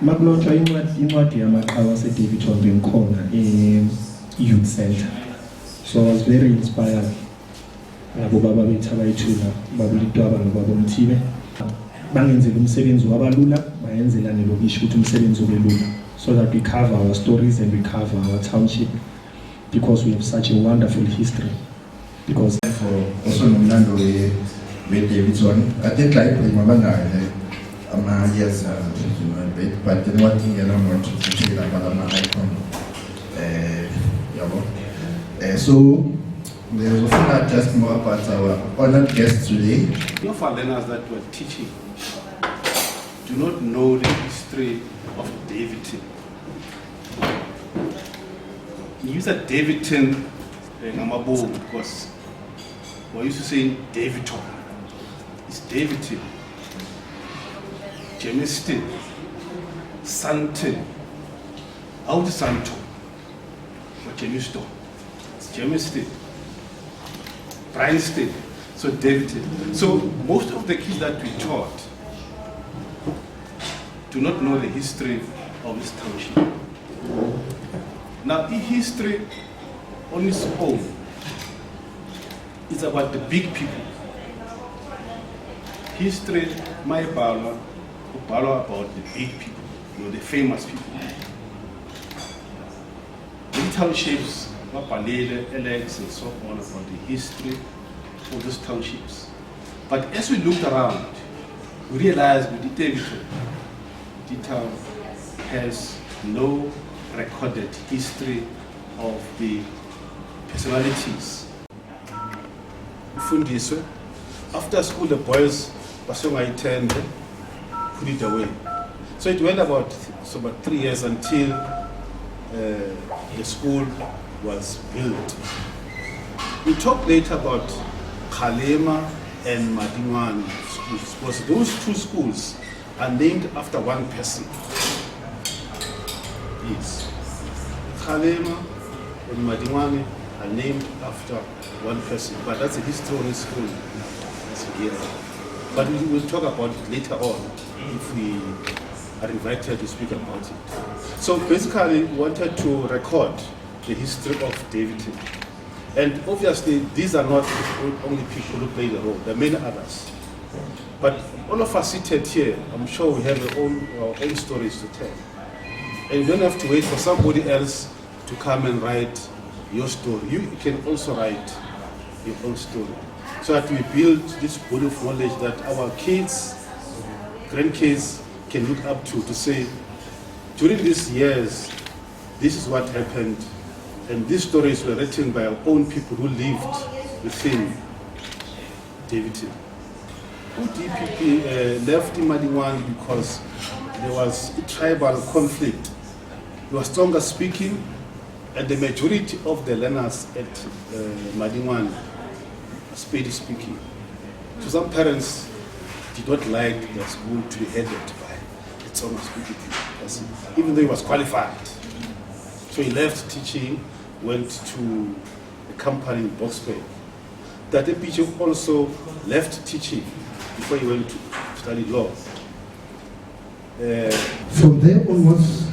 Makulotshwa incwadi yamaqhawe ase-Daveyton bengikhona e-youth center. So I was very inspired ngabo baba bethu abayithula babulitwaba nobaba Mthibe bangenzela umsebenzi wabalula bayenzelane lokusho ukuthi umsebenzi ube lula, so that we cover our stories and we cover our township because we have such a wonderful history. Because for also nomlando we-Daveyton, I think like Brima banayo ama-years but then one thing I want to say about ama-icon so there's also not just more about our honored guests today. Some of our learners that were teaching do not know the history of Daveyton. You use a Daveyton Amaqhawe because we're used to saying Daveyton. It's Daveyton, Germiston, Santon, out Santo, or Germiston. It's Germiston, Bryanston, so Daveyton. So most of the kids that we taught do not know the history of this township. Now, the history on its own is about the big people. History, my Bala, about the big people, the famous people. The townships, Mapalele, Alex, and so on, about the history of those townships. But as we looked around, we realized with the Daveyton, the town has no recorded history of the personalities. Fundiswe. After school, the boys were so I turned, put it away. So it went about 3 years until the school was built. We talked later about Kgalema and Madingwane schools, because those two schools are named after one person. Yes. Kgalema and Madingwane are named after one person, but that's a history of the school. But we will talk about it later on if we are invited to speak about it. So basically, we wanted to record the history of Daveyton. And obviously, these are not the only people who play the role. There are many others. But all of us seated here, I'm sure we have our own stories to tell. And you don't have to wait for somebody else to come and write your story. You can also write your own story, so that we build this body of knowledge that our kids, grandkids can look up to say, during these years, this is what happened, and these stories were written by our own people who lived within Daveyton. DPP left Madingwane because there was a tribal conflict. They were stronger speaking, and the majority of the learners at Madingwane were Spedi speaking. So some parents did not like their school to be headed by a stronger speaking person, even though he was qualified. So he left teaching, went to a company in Boxburg. That DPP also left teaching before he went to study law. From there onwards,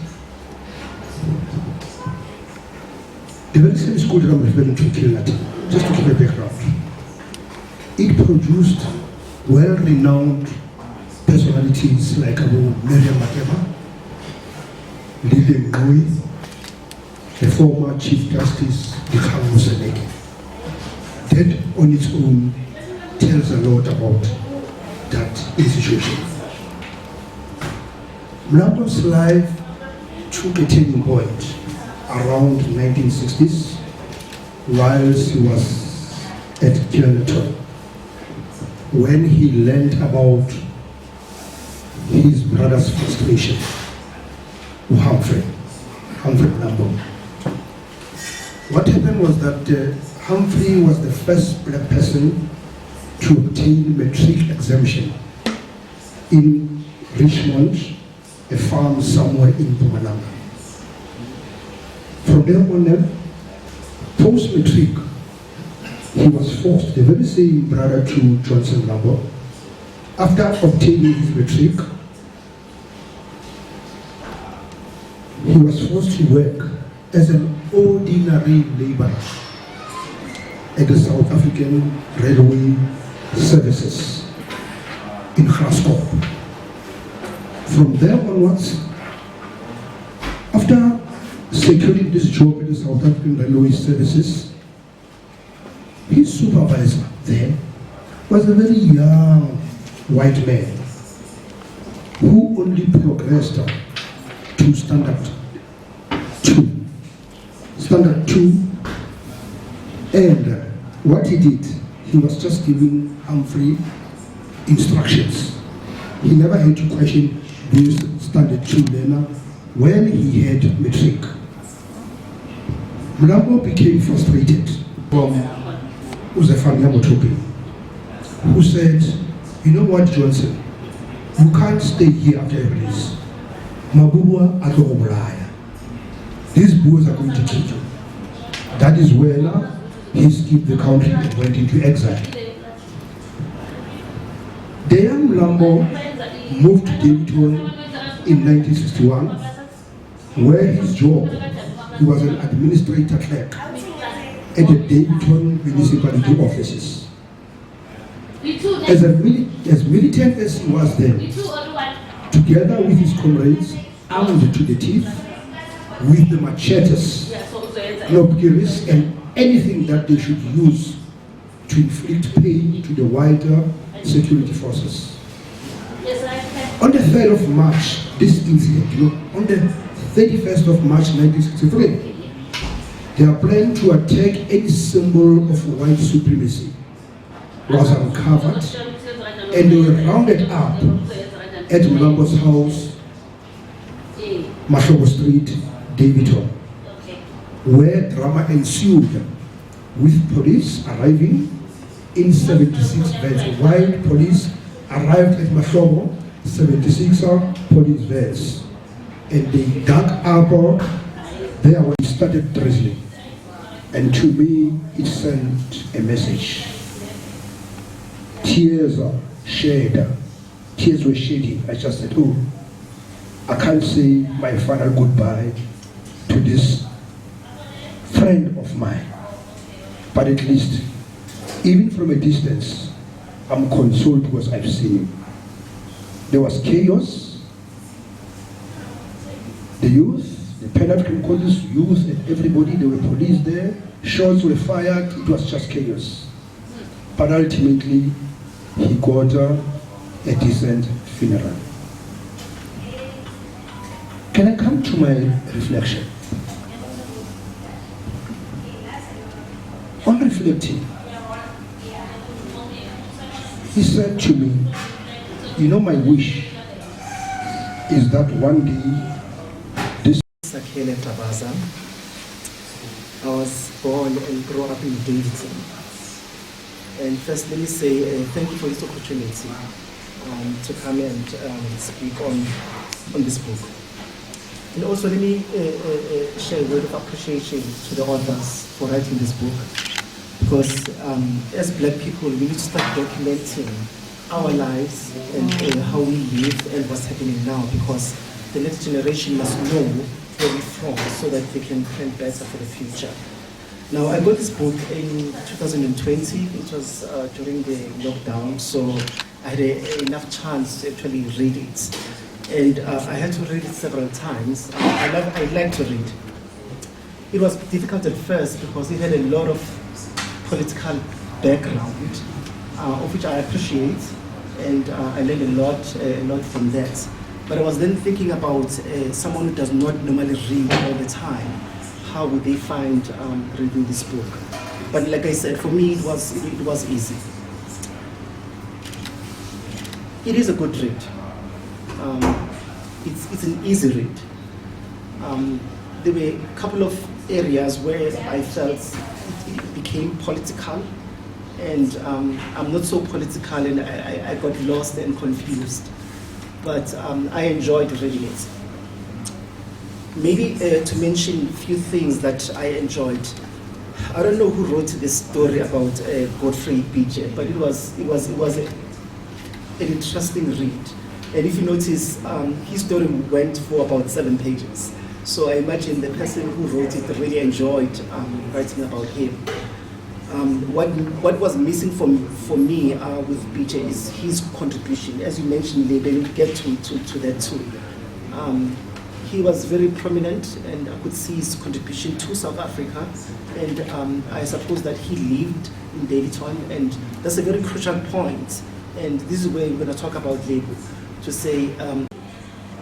the very same school that I'm referring to, Kilnati, just to give a background, it produced well-renowned personalities like Miriam Makeba, Lilian Ngui, the former Chief Justice, Dikhamu Seneke. That on its own tells a lot about that institution. Mlando's life took a turning point around 1960s, whilst he was at Daveyton, when he learned about his brother's frustration, Humphrey Mlambo. What happened was that Humphrey was the first black person to obtain matric exemption in Richmond, a farm somewhere in Mpumalanga. From there on, post-matric, he was forced, the very same brother to Johnson Mlambo, after obtaining his matric, he was forced to work as an ordinary laborer at the South African Railway Services in Glasgow. From there onwards, after securing this job at the South African Railway Services, his supervisor there was a very young white man who only progressed to standard 2. Standard 2, and what he did, he was just giving Humphrey instructions. He never had to question this standard 2 learner when he had matric. Mlambo became frustrated from Uzefania Motopi, who said, you know what, Johnson, you can't stay here after this. Mabubwa Atogolaya. These boys are going to kill you. That is when he skipped the country and went into exile. The young Mlambo moved to Daveyton in 1961, where his job, he was an administrator clerk at the Daveyton municipality offices. As militant as he was then, together with his comrades, armed to the teeth, with the machetes, knobkeries, and anything that they should use to inflict pain to the wider security forces. On the 3rd of March, this incident, on the 31st of March 1963, their plan to attack any symbol of white supremacy was uncovered, and they were rounded up at Mlambo's house, Amaqhawe Street, Daveyton, where drama ensued, with police arriving in 76 vans. White police arrived at Amaqhawe, 76 police vans, and they dug up there when it started drizzling. And to me, it sent a message. Tears were shed. I just said, oh, I can't say my final goodbye to this friend of mine. But at least, even from a distance, I'm consoled because I've seen him. There was chaos. The youth, the penalty causes youth and everybody, there were police there, shots were fired, it was just chaos. But ultimately, he got a decent funeral. Can I come to my reflection? On reflecting, he said to me, you know, my wish is that one day this Sakele Tabaza. I was born and grew up in Daveyton. And first, let me say thank you for this opportunity to come and speak on this book. And also, let me share a word of appreciation to the authors for writing this book. Because as Black people, we need to start documenting our lives and how we live and what's happening now, because the next generation must know where we're from so that they can plan better for the future. Now, I got this book in 2020. It was during the lockdown, so I had enough chance to actually read it. And I had to read it several times. I like to read. It was difficult at first because it had a lot of political background, of which I appreciate, and I learned a lot from that. But I was then thinking about someone who does not normally read all the time. How would they find reading this book? But like I said, for me it was easy. It is a good read. It's an easy read. There were a couple of areas where I felt it became political, and I'm not so political, and I got lost and confused. But I enjoyed reading it. Maybe to mention a few things that I enjoyed. I don't know who wrote this story about Godfrey Beecher, but it was an interesting read. And if you notice, his story went for about 7 pages. So I imagine the person who wrote it really enjoyed writing about him. What was missing for me with BJ is his contribution. As you mentioned, Lebe, we'll get to that too. He was very prominent, and I could see his contribution to South Africa. And I suppose that he lived in Daveyton, and that's a very crucial point. And this is where we're going to talk about Lebe, to say.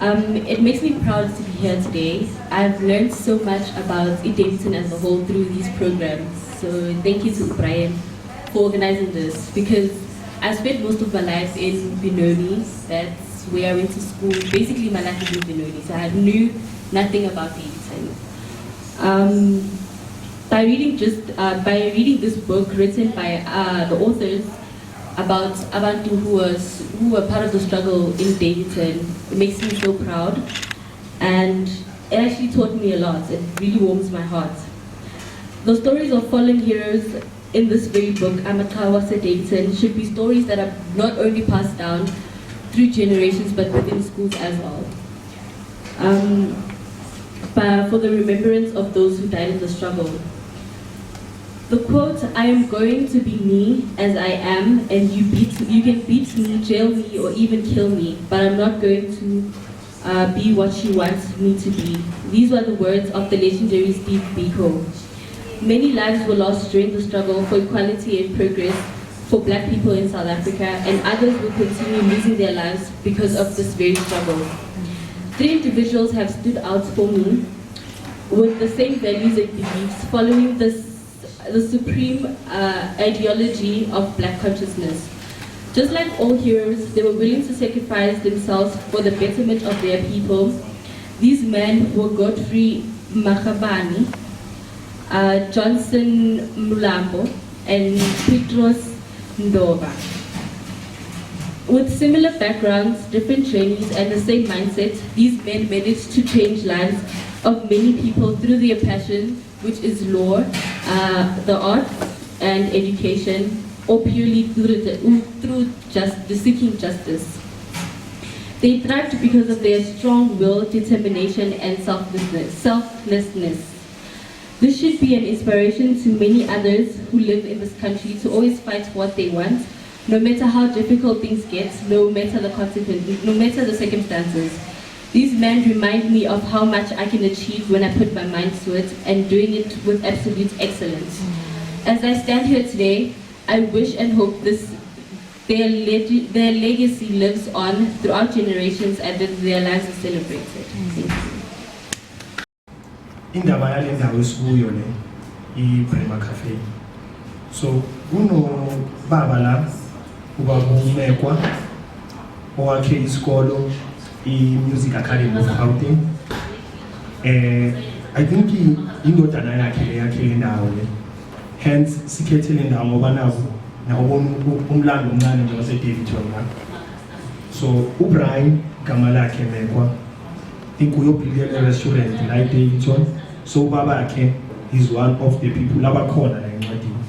It makes me proud to be here today. I've learned so much about Daveyton as a whole through these programs. So thank you to Brian for organizing this, because I spent most of my life in Benoni. That's where I went to school. Basically, my life is in Benoni, so I knew nothing about Daveyton. By reading this book written by the authors about Abantu who were part of the struggle in Daveyton, it makes me so proud, and it actually taught me a lot. It really warms my heart. The stories of fallen heroes in this very book, Amaqhawe Daveyton, should be stories that are not only passed down through generations but within schools as well. But for the remembrance of those who died in the struggle. The quote, "I am going to be me as I am, and you can beat me, jail me, or even kill me, but I'm not going to be what you want me to be." These were the words of the legendary Steve Biko. Many lives were lost during the struggle for equality and progress for Black people in South Africa, and others will continue losing their lives because of this very struggle. 3 individuals have stood out for me with the same values and beliefs, following the supreme ideology of Black consciousness. Just like all heroes, they were willing to sacrifice themselves for the betterment of their people. These men were Godfrey Makhabani, Johnson Mulambo, and Petros Ndova. With similar backgrounds, different journeys, and the same mindset, these men managed to change lives of many people through their passion, which is law, the arts, and education, or purely through seeking justice. They thrived because of their strong will, determination, and selflessness. This should be an inspiration to many others who live in this country to always fight for what they want, no matter how difficult things get, no matter the consequences, no matter the circumstances. These men remind me of how much I can achieve when I put my mind to it, and doing it with absolute excellence. As I stand here today, I wish and hope their legacy lives on throughout generations and that their lives are celebrated. Thank you. Indaba yale ndawo esikuyo le iBrima Cafe. So kuno baba la ubaba uMekwa owakhe isikolo i-Music Academy of Gauteng. I think indodana yakhe le ndawo le. Hence sikhethe le ndawo ngoba nabo umlando omncane nje waseDaveyton la. So uBrian igama lakhe Mekwa inkuyophile restaurant la eDaveyton. So ubaba yakhe is one of the people abakhona la encwadini.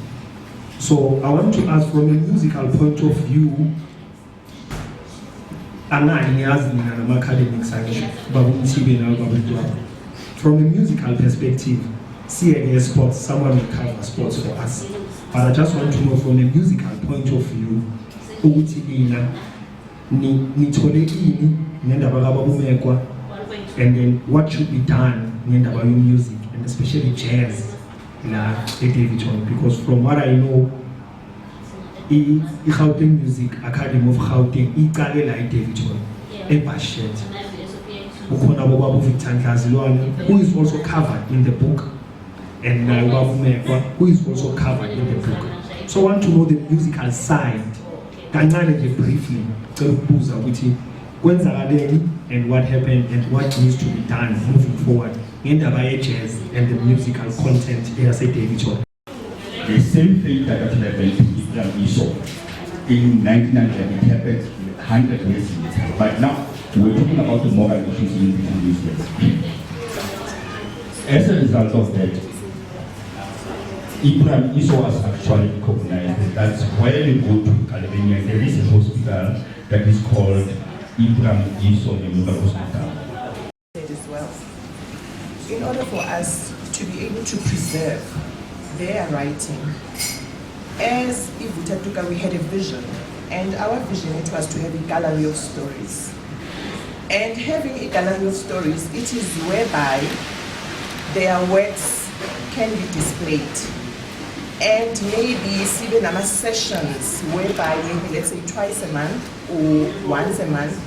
So I want to ask, from a musical point of view, from a musical perspective, CNA sports, someone will cover sports for us. But I just want to know, from a musical point of view, and then what should be done in music, and especially jazz in Daveyton, because from what I know, i-Gauteng Music Academy of Gauteng iqalela eDaveyton eBashet. Ukhona bobaba uVictor Ndlazilwane, who is also covered in the book, and ubaba uMekwa, who is also covered in the book. So I want to know the musical side, kancane nje briefly, ukubuza ukuthi kwenzakaleni and what happened and what needs to be done moving forward ngendaba ye-jazz and the musical content eyaseDaveyton. The same thing that happened to Ibrahim Iso in 1900, it happened 100 years later. But now we're talking about the moral issues in these years. As a result of that, Ibrahim Iso was actually recognized. That's where you go to California. There is a hospital that is called Ibrahim Iso Memorial Hospital. As well. in order for us to be able to preserve their writing, as Ivutatuka, we had a vision, and our vision, it was to have a gallery of stories. And having a gallery of stories, it is whereby their works can be displayed. And maybe even nama sessions whereby maybe let's say twice a month or once a month,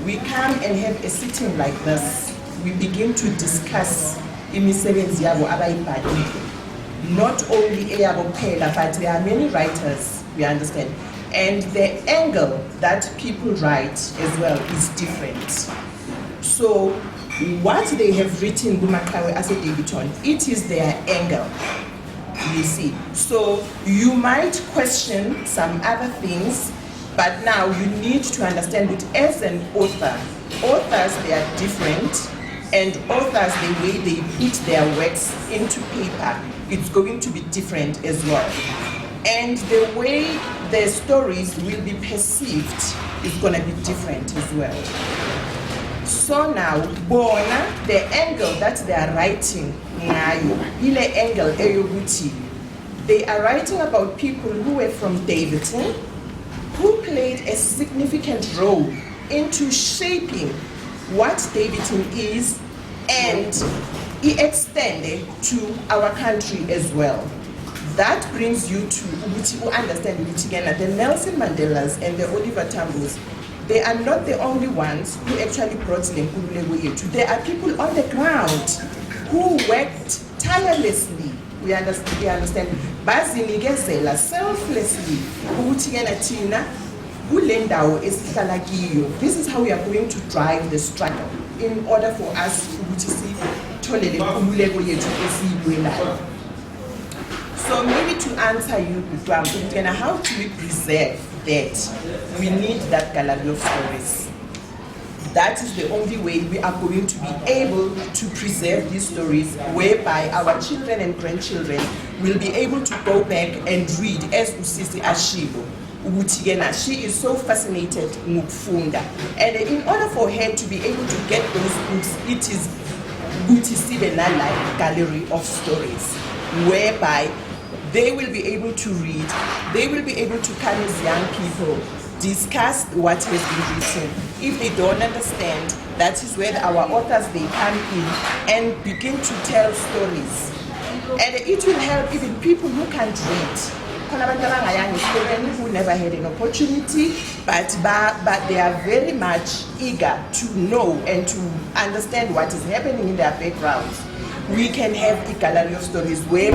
we come and have a sitting like this. We begin to discuss imisebenzi yabo abayibhalile. Not only eyabo kuphela, but there are many writers, we understand. And the angle that people write as well is different. So what they have written Amaqhawe as a Daveyton, it is their angle, you see. So you might question some other things, but now you need to understand that as an author, authors, they are different, and authors, the way they put their works into paper, it's going to be different as well. And the way the stories will be perceived is going to be different as well. So now, bona, the angle that they are writing, ile angle eyoguti, they are writing about people who were from Daveyton, who played a significant role into shaping what Daveyton is, and it extended to our country as well. That brings you to understand the Nelson Mandelas and the Oliver Tambos. They are not the only ones who actually brought Lenkululeko. There are people on the ground who worked tirelessly. We understand. Bazinikezela selflessly. This is how we are going to drive the struggle in order for us to see. So maybe to answer you, how do we preserve that? We need that gallery of stories. That is the only way we are going to be able to preserve these stories, whereby our children and grandchildren will be able to go back and read, as Usisi Ashilo. She is so fascinated in Mukfunda. And in order for her to be able to get those books, it is like gallery of stories, whereby they will be able to read, they will be able to come as young people, discuss what has been written. If they don't understand, that is where our authors, they come in and begin to tell stories. And it will help even people who can't read. Who never had an opportunity, but they are very much eager to know and to understand what is happening in their backgrounds. We can have a gallery of stories where